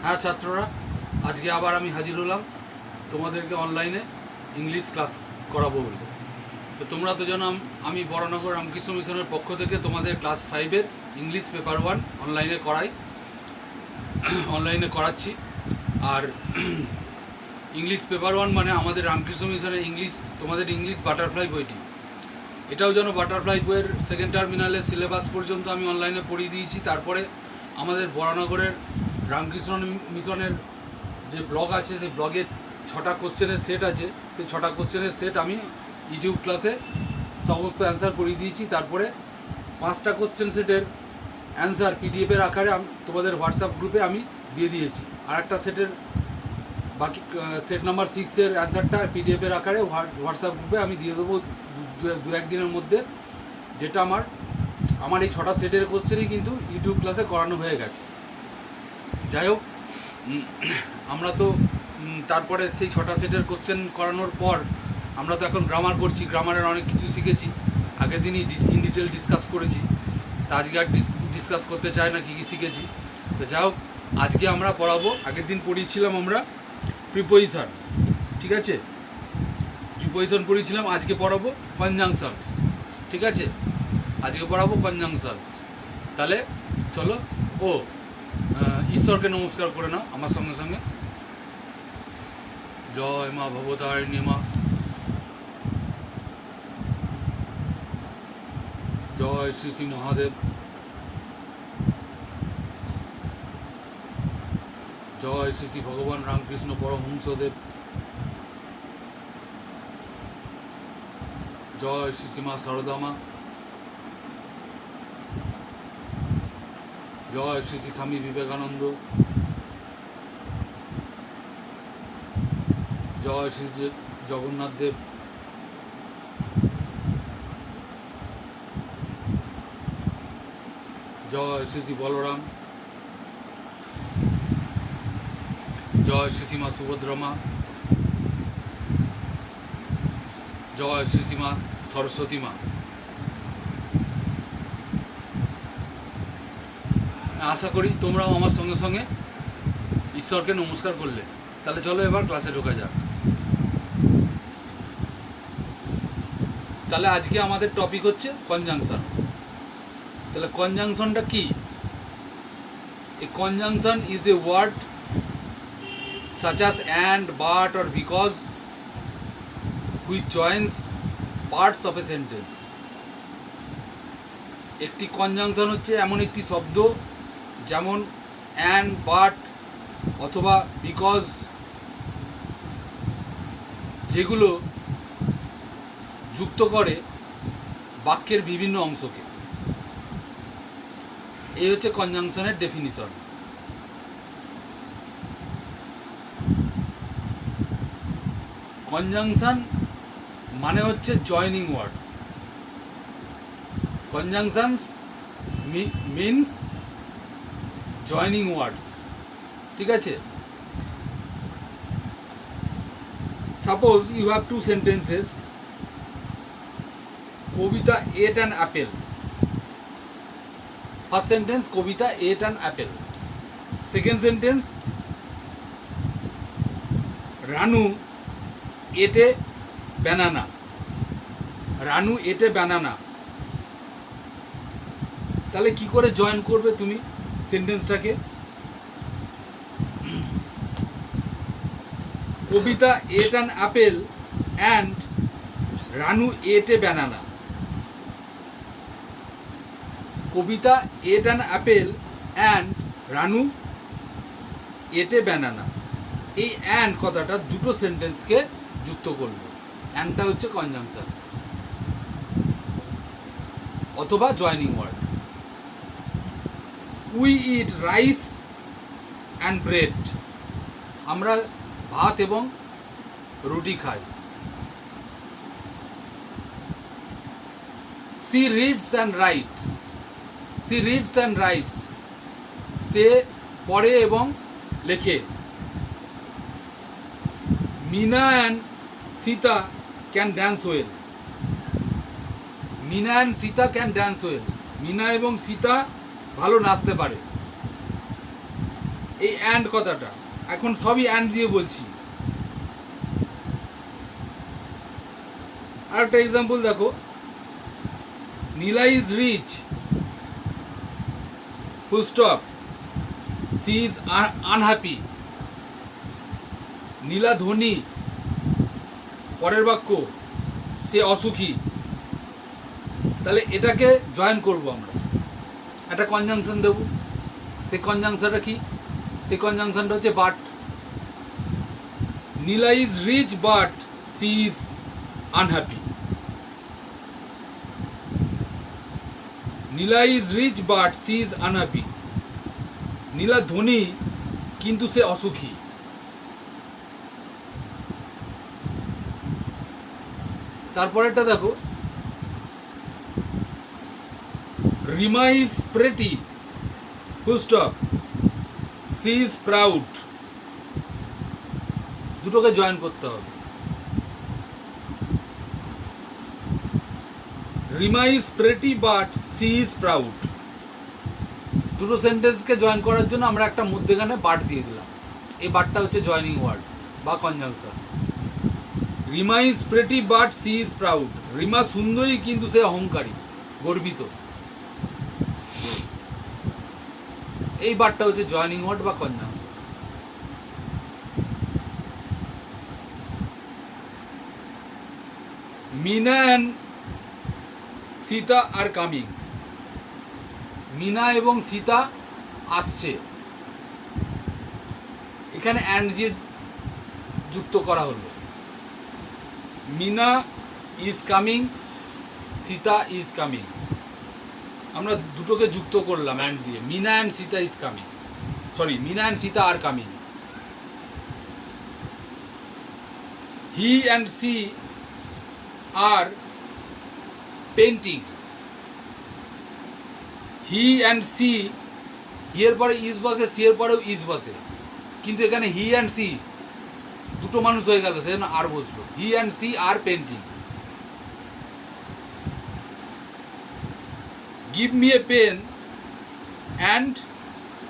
হ্যাঁ ছাত্ররা, আজকে আবার আমি হাজির হলাম তোমাদেরকে অনলাইনে ইংলিশ ক্লাস করাবো বলে। তো তোমরা তো জানো আমি বড়নগর রামকৃষ্ণ মিশনের পক্ষ থেকে তোমাদের ক্লাস 5-এর ইংলিশ পেপার 1 অনলাইনে করাচ্ছি। আর ইংলিশ পেপার 1 মানে আমাদের রামকৃষ্ণ মিশনের তোমাদের ইংলিশ বাটারফ্লাই বইটি। এটাও যেন বাটারফ্লাই বইয়ের সেকেন্ড টার্মিনালের সিলেবাস পর্যন্ত আমি অনলাইনে পড়িয়ে দিয়েছি। তারপরে আমাদের বড়নগরের রামকৃষ্ণ মিশনের যে ব্লগ আছে, সেই ব্লগের 6টা কোশ্চেনের সেট আছে, সেই 6টা কোশ্চেনের সেট আমি ইউটিউব ক্লাসে সমস্ত অ্যান্সার করিয়ে দিয়েছি। তারপরে 5টা কোশ্চেন সেটের অ্যান্সার পিডিএফের আকারে তোমাদের হোয়াটসঅ্যাপ গ্রুপে আমি দিয়ে দিয়েছি। আর একটা সেটের বাকি সেট নাম্বার 6-এর অ্যান্সারটা পিডিএফের আকারে হোয়াটসঅ্যাপ গ্রুপে আমি দিয়ে দেবো দু একদিনের মধ্যে। যেটা আমার এই 6টা সেটের কোশ্চেনই কিন্তু ইউটিউব ক্লাসে করানো হয়ে গেছে। যাই হোক, আমরা তো তারপরে সেই 6টা সেটের কোশ্চেন করানোর পর আমরা তো এখন গ্রামার করছি। গ্রামারের অনেক কিছু শিখেছি, আগের দিনই ইন ডিটেল ডিসকাস করেছি। তা আজকে আর ডিসকাস করতে চাই না কী কী শিখেছি। তো যাই হোক, আজকে আমরা পড়াবো, আগের দিন পড়িয়েছিলাম আমরা প্রিপোজিশন, ঠিক আছে, প্রিপোজিশন পড়িয়েছিলাম। আজকে পড়াবো কনজাংশনস, ঠিক আছে, আজকে পড়াবো কনজাংশনস। তাহলে চলো, ঈশ্বরকে নমস্কার করে নাও আমার সঙ্গে সঙ্গে। জয় মা ভবতারিণী মা, জয় শ্রী শ্রী মহাদেব, জয় শ্রী শ্রী ভগবান রামকৃষ্ণ পরমহংসদেব, জয় শ্রী শ্রী মা সারদা মা, জয় শ্রী শ্রী স্বামী বিবেকানন্দ, জয় শ্রী শ্রী জগন্নাথ দেব, জয় শ্রী শ্রী বলরাম, জয় শ্রী শ্রী মা সুভদ্রা মা, জয় শ্রী শ্রী মা সরস্বতী মা। আশা করি তোমরাও আমার সঙ্গে সঙ্গে ঈশ্বরকে নমস্কার করলে। তাহলে চলো এবার ক্লাসে ঢোকা যাক। তাহলে আজকে আমাদের টপিক হচ্ছে কনজাংশন। তাহলে কনজাংশনটা কি? A conjunction is a word such as and, but or because which joins parts of a sentence. একটি কনজাংশন হচ্ছে এমন একটি শব্দ যেমন and, but অথবা because, যেগুলো যুক্ত করে বাক্যের বিভিন্ন অংশকে। এই হচ্ছে কনজাংশনের ডেফিনিশন। কনজাংশন মানে হচ্ছে joining words. Conjunctions means joining words, ঠিক আছে। Suppose you have two sentences, Kabita ate an apple. First sentence, Kabita ate an apple. Second sentence, Ranu ate banana. Ranu ate banana. তাহলে কি করে জয়েন করবে তুমি সেন্টেন্সটাকে? Kabita ate an apple and Ranu ate banana. Kabita ate an apple and Ranu ate banana. এই and কথাটা দুটো সেন্টেন্সকে যুক্ত করবে। অ্যান্ডটা হচ্ছে কনজাংশন অথবা joining word. We eat rice and bread. আমরা ভাত এবং রুটি খাই। She reads and writes. She reads and writes. সে পড়ে এবং লেখে। Mina and Sita can dance well. Mina and Sita can dance well. Mina এবং সীতা ভালো নাচতে পারে। এই অ্যান্ড কথাটা এখন সবই অ্যান্ড দিয়ে বলছি। আর একটা এক্সাম্পল দেখো, Nila is rich, full stop, she is unhappy. Nila ধনী, পরের বাক্য সে অসুখী। তাহলে এটাকে জয়েন করব আমরা, একটা কনজাংশন দেব। সেই কনজাংশনটা কি? সেই কনজাংশনটা হচ্ছে but. Nila is rich but she is unhappy. Nila is rich but she is unhappy. Nila ধনী কিন্তু সে অসুখী। তারপরেরটা দেখো, Rima is pretty, full stop, she is proud. দুটোকে জয়েন করতে হবে। Rima is pretty but she is proud. দুটো সেন্টেন্সকে জয়েন করার জন্য আমরা একটা মধ্যেখানে বাট দিয়ে দিলাম। এই বাটটা হচ্ছে জয়নিং ওয়ার্ড বা conjunction. Rima is pretty but she is proud. Rima সুন্দরী কিন্তু সে অহংকারী, গর্বিত। এই বাটটা হচ্ছে জয়নিং ওয়ার্ড বা conjunction. Mina and Sita are coming. Mina এবং সীতা আসছে, এখানে অ্যান্ড যে যুক্ত করা হলো। Mina is coming, Sita is coming. আমরা দুটোকে যুক্ত করলাম অ্যান্ড দিয়ে। Mina and Sita is coming, sorry, Mina and Sita are coming. He and she are painting. He and C, হি এর পরে ইজ বসে, সি এর পরেও ইজ বসে, কিন্তু এখানে হি অ্যান্ড সি দুটো মানুষ হয়ে গেল, সেজন্য আর বসলো। He and she are painting. Give me a pen and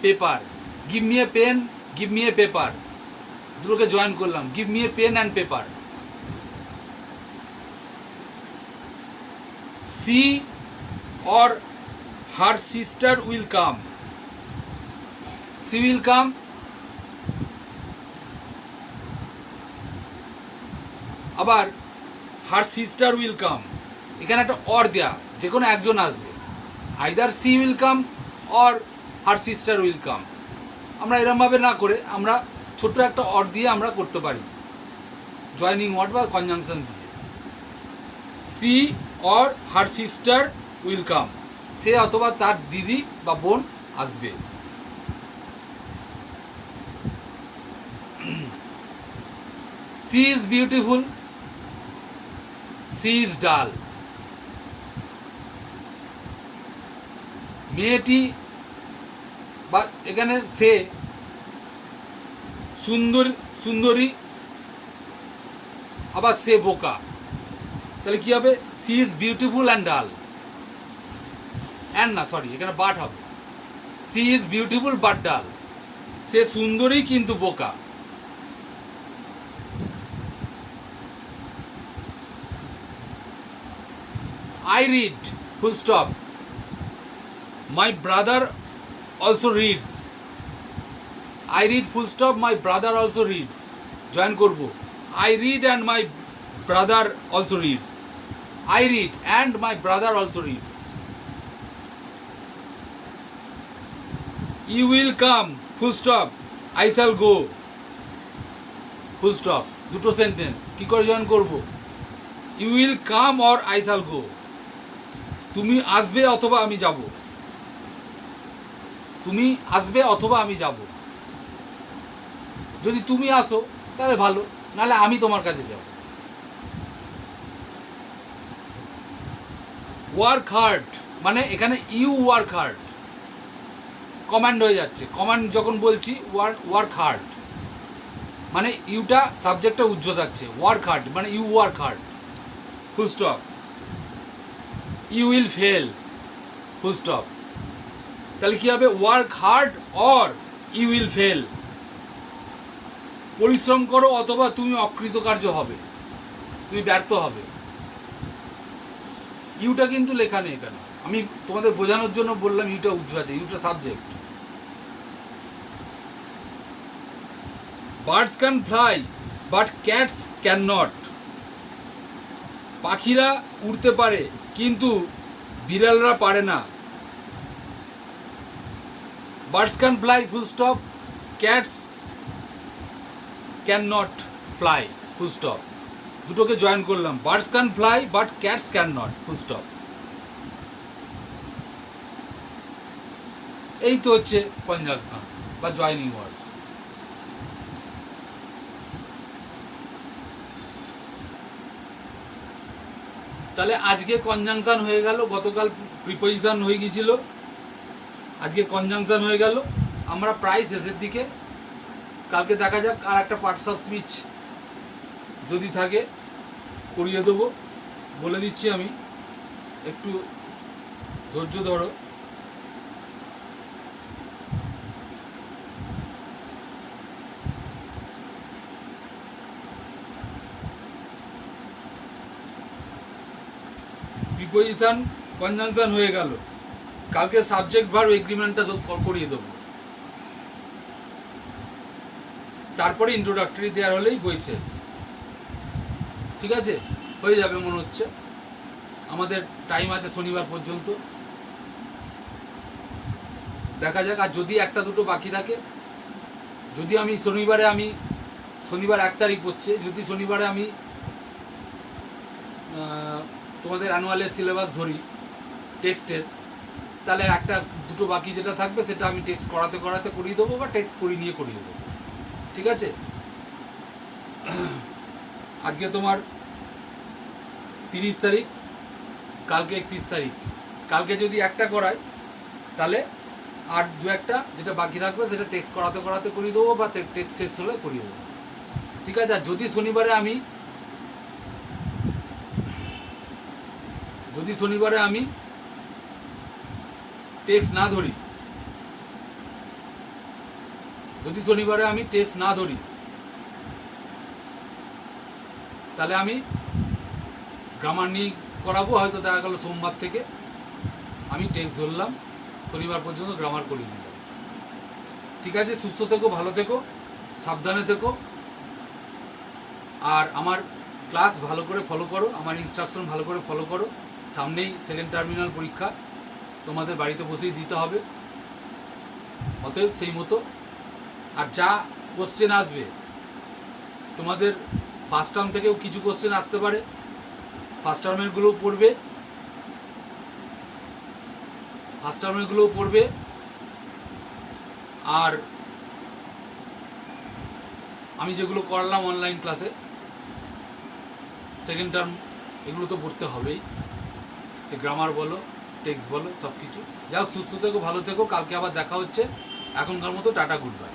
paper. Give me a pen, give me a paper, দুটোকে জয়েন করলাম। Give me a pen and paper. She or her sister will come. She will come. আবার her sister will come, এখানে একটা or দেয়া, যে কোনো একজন আসবে। either she will come or her sister will come। আমরা এরমভাবে না করে আমরা ছোট্ট একটা অর দিয়ে আমরা করতে পারি, জয়নিং ওয়ার্ড বা কনজাংশন দিয়ে। She or her sister will come, সে অথবা তার দিদি বা বোন আসবে। she is beautiful, she is dull। মেয়েটি বা এখানে সে সুন্দরী, আবার সে বোকা। তাহলে কি হবে? she is beautiful and dull। And না, সরি, এখানে বাট হবে। she is beautiful but dull, সে সুন্দরী কিন্তু বোকা। I read, full stop, my brother also reads। I read, full stop, my brother also reads, join করব। I read and my brother also reads। I read and my brother also reads। You will come, full stop, I shall go, full stop। দুটো sentence কি করে join করব? You will come or I shall go, তুমি আসবে অথবা আমি যাব। তুমি আসবে অথবা আমি যাব। যদি তুমি আসো তাহলে ভালো, নাহলে আমি তোমার কাছে যাব। ওয়ার্ক হার্ড মানে এখানে ইউ ওয়ার্ক হার্ড, কমান্ড হয়ে যাচ্ছে। কমান্ড যখন বলছি ওয়ার্ক হার্ড মানে ইউটা সাবজেক্টটা উজ্জ্ব থাকছে। ওয়ার্ক হার্ড মানে you work hard, full stop. You will fail, full stop. তাহলে কি হবে? Work hard or you will fail. পরিশ্রম করো অথবা তুমি অকৃতকার্য হবে, তুমি ব্যর্থ হবে। ইউটা কিন্তু লেখা নেই এখানে, আমি তোমাদের বোঝানোর জন্য বললাম ইউটা উজ্জ্ব আছে, ইউটা subject. Birds can fly but cats can not. পাখিরা উড়তে পারে কিন্তু বিড়ালরা পারে না। Birds can fly full stop, cats can not fly full stop. দুটোকে জয়েন করলাম, birds can fly but cats can not full stop. এই তো হচ্ছে কনজাংশন বা জয়নিং ওয়ার্ডস। তাহলে আজকে কনজাংশন হয়ে গেল, গতকাল প্রিপোজিশন হয়ে গিয়েছিল, আজকে কনজাংশন হয়ে গেল। আমরা প্রায় শেষের দিকে, কালকে দেখা যাক আর একটা পার্টস অফ স্পিচ যদি থাকে করিয়ে দেবো, বলে দিচ্ছি আমি, একটু ধৈর্য ধরো। প্রিপোজিশন কনজাংশন হয়ে গেল, কালকে সাবজেক্ট ভার্ব এগ্রিমেন্টটা করিয়ে দেবো, তারপরে ইন্ট্রোডাক্টরি দেওয়ার হলেই বই শেষ। ঠিক আছে, হয়ে যাবে মনে হচ্ছে। আমাদের টাইম আছে শনিবার পর্যন্ত, দেখা যাক। আর যদি একটা দুটো বাকি থাকে, যদি আমি শনিবার 1 তারিখ পড়ছে, যদি শনিবারে আমি তোমাদের অ্যানুয়ালের সিলেবাস ধরি টেক্সটের, তাহলে একটা দুটো বাকি যেটা থাকবে সেটা আমি টেক্সট করাতে করাতে করিয়ে দেবো, বা টেক্সট করিয়ে নিয়ে করিয়ে দেবো। ঠিক আছে, আজকে তোমার 30 তারিখ, কালকে 31 তারিখ। কালকে যদি একটা করাই তাহলে আর দু একটা যেটা বাকি থাকবে সেটা টেক্সট করাতে করাতে করিয়ে দেবো, বা টেক্সট শেষ হলে করিয়ে দেবো। ঠিক আছে, আর যদি শনিবারে আমি টেক্সট না ধরি, তাহলে আমি গ্রামার নিয়ে করাবো। হয়তো দেখা গেল সোমবার থেকে আমি টেক্সট ধরলাম, শনিবার পর্যন্ত গ্রামার করিয়ে নিলাম। ঠিক আছে, সুস্থ থেকো, ভালো থেকো, সাবধানে থেকো, আর আমার ক্লাস ভালো করে ফলো করো, আমার ইনস্ট্রাকশন ভালো করে ফলো করো। সামনেই সেকেন্ড টার্মিনাল পরীক্ষা, তোমাদের বাড়িতে বসেই দিতে হবে, অতএব সেই মতো। আর যা কোশ্চেন আসবে, তোমাদের ফার্স্ট টার্ম থেকেও কিছু কোশ্চেন আসতে পারে, ফার্স্ট টার্মেরগুলোও পড়বে। আর আমি যেগুলো করলাম অনলাইন ক্লাসে, সেকেন্ড টার্ম এগুলো তো পড়তে হবেই, সে গ্রামার বলো, টেক্সট বলো, সব কিছু। যাই হোক, সুস্থ থেকো, ভালো থেকো, কালকে আবার দেখা হচ্ছে। এখনকার মতো টাটা, গুড বাই।